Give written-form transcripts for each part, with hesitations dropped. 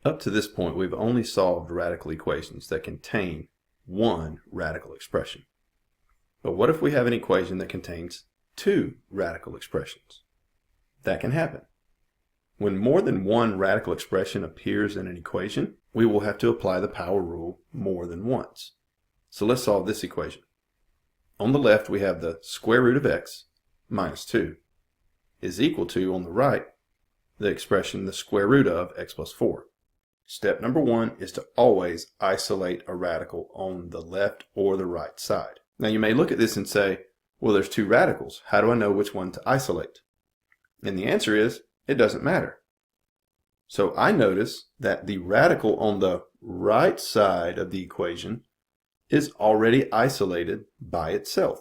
Up to this point, we've only solved radical equations that contain one radical expression. But what if we have an equation that contains two radical expressions? That can happen. When more than one radical expression appears in an equation, we will have to apply the power rule more than once. So let's solve this equation. On the left, we have the square root of x minus 2 is equal to, on the right, the expression the square root of x plus 4. Step number 1 is to always isolate a radical on the left or the right side. Now you may look at this and say, well, there's two radicals. How do I know which one to isolate? And the answer is, it doesn't matter. So I notice that the radical on the right side of the equation is already isolated by itself.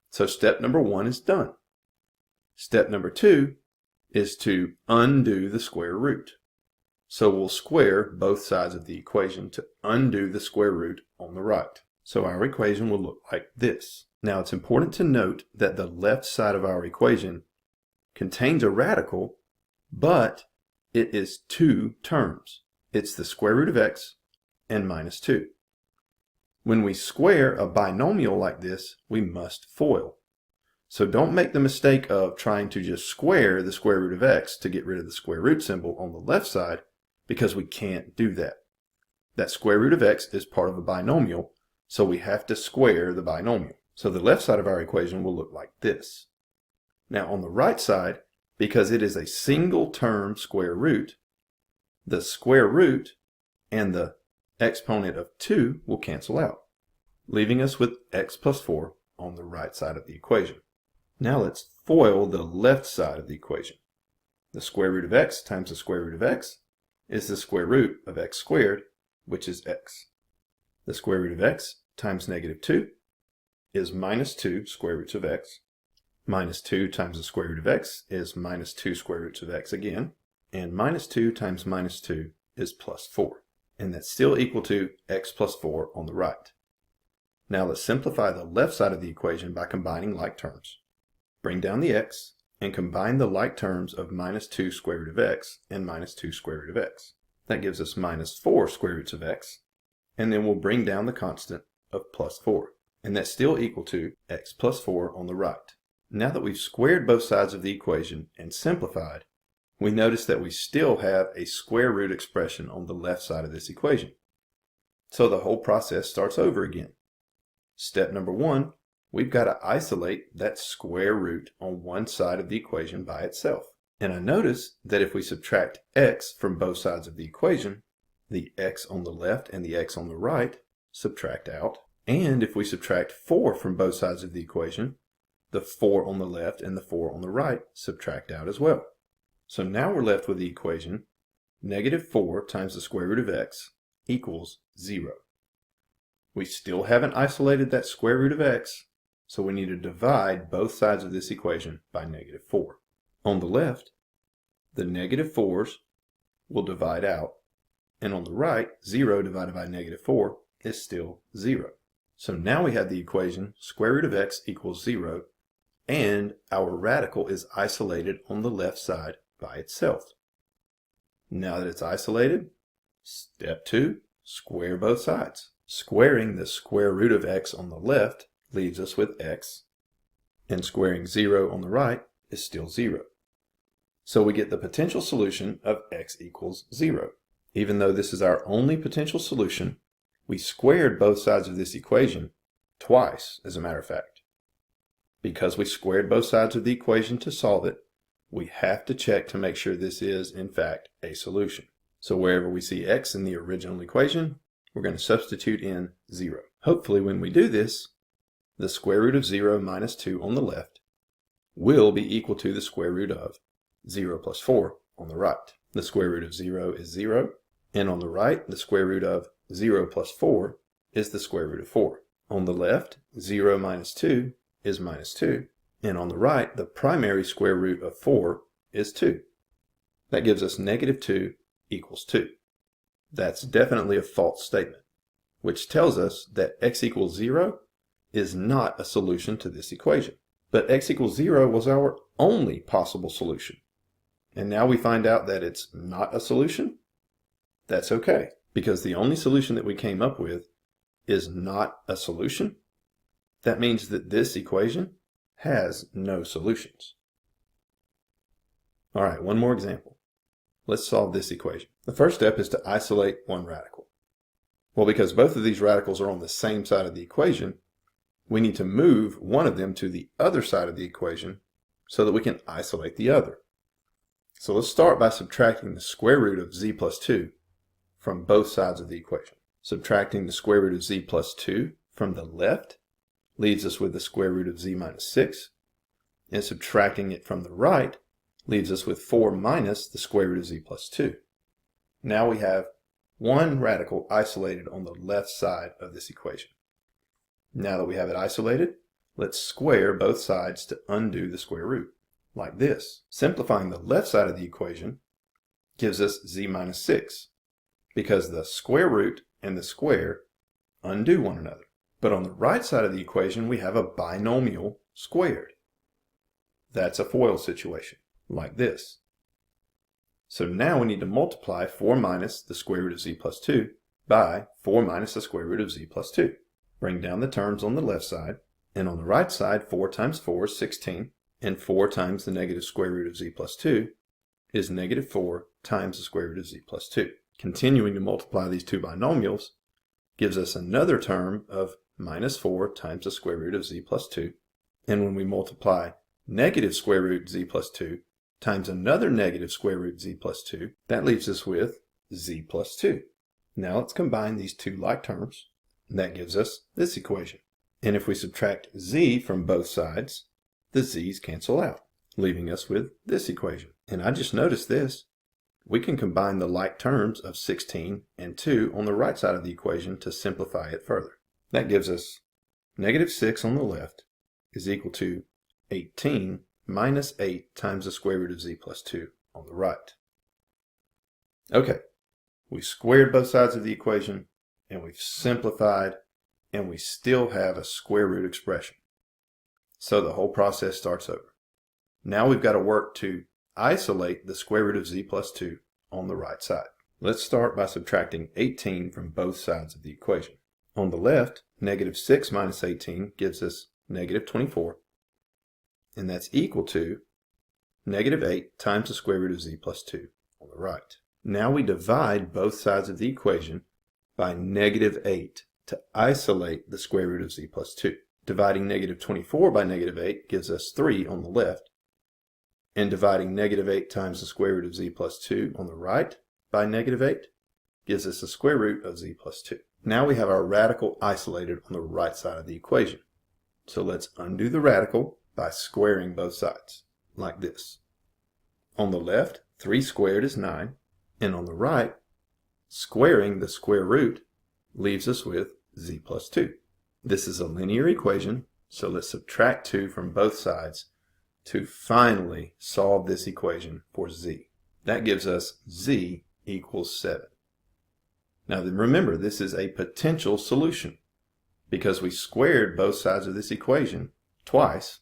So step number 1 is done. Step number 2 is to undo the square root. So we'll square both sides of the equation to undo the square root on the right. So our equation will look like this. Now it's important to note that the left side of our equation contains a radical, but it is two terms. It's the square root of x and minus 2. When we square a binomial like this, we must FOIL. So don't make the mistake of trying to just square the square root of x to get rid of the square root symbol on the left side, because we can't do that. That square root of x is part of a binomial, so we have to square the binomial. So the left side of our equation will look like this. Now on the right side, because it is a single term square root, the square root and the exponent of 2 will cancel out, leaving us with x plus 4 on the right side of the equation. Now let's FOIL the left side of the equation. The square root of x times the square root of x is the square root of x squared, which is x. The square root of x times negative 2 is minus 2 square roots of x. Minus 2 times the square root of x is minus 2 square roots of x again. And minus 2 times minus 2 is plus 4. And that's still equal to x plus 4 on the right. Now let's simplify the left side of the equation by combining like terms. Bring down the x and combine the like terms of minus 2 square root of x and minus 2 square root of x. That gives us minus 4 square roots of x, and then we'll bring down the constant of plus 4. And that's still equal to x plus 4 on the right. Now that we've squared both sides of the equation and simplified, we notice that we still have a square root expression on the left side of this equation. So the whole process starts over again. Step number 1, we've got to isolate that square root on one side of the equation by itself. And I notice that if we subtract x from both sides of the equation, the x on the left and the x on the right subtract out. And if we subtract 4 from both sides of the equation, the 4 on the left and the 4 on the right subtract out as well. So now we're left with the equation negative 4 times the square root of x equals 0. We still haven't isolated that square root of x, so we need to divide both sides of this equation by negative 4. On the left, the negative 4's will divide out, and on the right, 0 divided by negative 4 is still 0. So now we have the equation square root of x equals 0, and our radical is isolated on the left side by itself. Now that it's isolated, step 2, square both sides. Squaring the square root of x on the left leaves us with x, and squaring 0 on the right is still 0. So we get the potential solution of x equals 0. Even though this is our only potential solution, we squared both sides of this equation twice, as a matter of fact. Because we squared both sides of the equation to solve it, we have to check to make sure this is, in fact, a solution. So wherever we see x in the original equation, we're going to substitute in 0. Hopefully when we do this, the square root of 0 minus 2 on the left will be equal to the square root of 0 plus 4 on the right. The square root of 0 is 0, and on the right, the square root of 0 plus 4 is the square root of 4. On the left, 0 minus 2 is minus 2, and on the right, the primary square root of 4 is 2. That gives us negative 2 equals 2. That's definitely a false statement, which tells us that x equals 0 is not a solution to this equation. But x equals 0 was our only possible solution. And now we find out that it's not a solution? That's okay, because the only solution that we came up with is not a solution. That means that this equation has no solutions. All right, one more example. Let's solve this equation. The first step is to isolate one radical. Well, because both of these radicals are on the same side of the equation, we need to move one of them to the other side of the equation so that we can isolate the other. So let's start by subtracting the square root of z plus 2 from both sides of the equation. Subtracting the square root of z plus 2 from the left leaves us with the square root of z minus 6, and subtracting it from the right leaves us with 4 minus the square root of z plus 2. Now we have one radical isolated on the left side of this equation. Now that we have it isolated, let's square both sides to undo the square root, like this. Simplifying the left side of the equation gives us z minus 6, because the square root and the square undo one another. But on the right side of the equation, we have a binomial squared. That's a FOIL situation, like this. So now we need to multiply 4 minus the square root of z plus 2 by 4 minus the square root of z plus 2. Bring down the terms on the left side, and on the right side, 4 times 4 is 16, and 4 times the negative square root of z plus 2 is negative 4 times the square root of z plus 2. Continuing to multiply these two binomials gives us another term of minus 4 times the square root of z plus 2, and when we multiply negative square root z plus 2 times another negative square root z plus 2, that leaves us with z plus 2. Now let's combine these two like terms. That gives us this equation. And if we subtract z from both sides, the z's cancel out, leaving us with this equation. And I just noticed this. We can combine the like terms of 16 and 2 on the right side of the equation to simplify it further. That gives us negative 6 on the left is equal to 18 minus 8 times the square root of z plus 2 on the right. Okay, we squared both sides of the equation, and we've simplified, and we still have a square root expression. So the whole process starts over. Now we've got to work to isolate the square root of z plus 2 on the right side. Let's start by subtracting 18 from both sides of the equation. On the left, negative 6 minus 18 gives us negative 24, and that's equal to negative 8 times the square root of z plus 2 on the right. Now we divide both sides of the equation by negative 8 to isolate the square root of z plus 2. Dividing negative 24 by negative 8 gives us 3 on the left, and dividing negative 8 times the square root of z plus 2 on the right by negative 8 gives us the square root of z plus 2. Now we have our radical isolated on the right side of the equation. So let's undo the radical by squaring both sides, like this. On the left, 3 squared is 9, and on the right, squaring the square root leaves us with z plus 2. This is a linear equation, so let's subtract 2 from both sides to finally solve this equation for z. That gives us z equals 7. Now then remember, this is a potential solution. Because we squared both sides of this equation twice,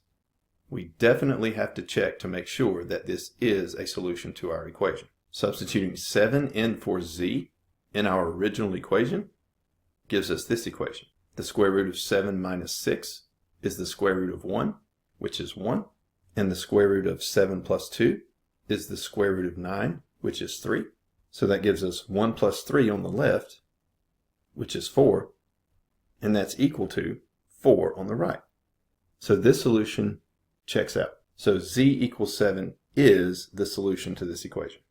we definitely have to check to make sure that this is a solution to our equation. Substituting 7 in for z in our original equation gives us this equation. The square root of 7 minus 6 is the square root of 1, which is 1. And the square root of 7 plus 2 is the square root of 9, which is 3. So that gives us 1 plus 3 on the left, which is 4. And that's equal to 4 on the right. So this solution checks out. So z equals 7 is the solution to this equation.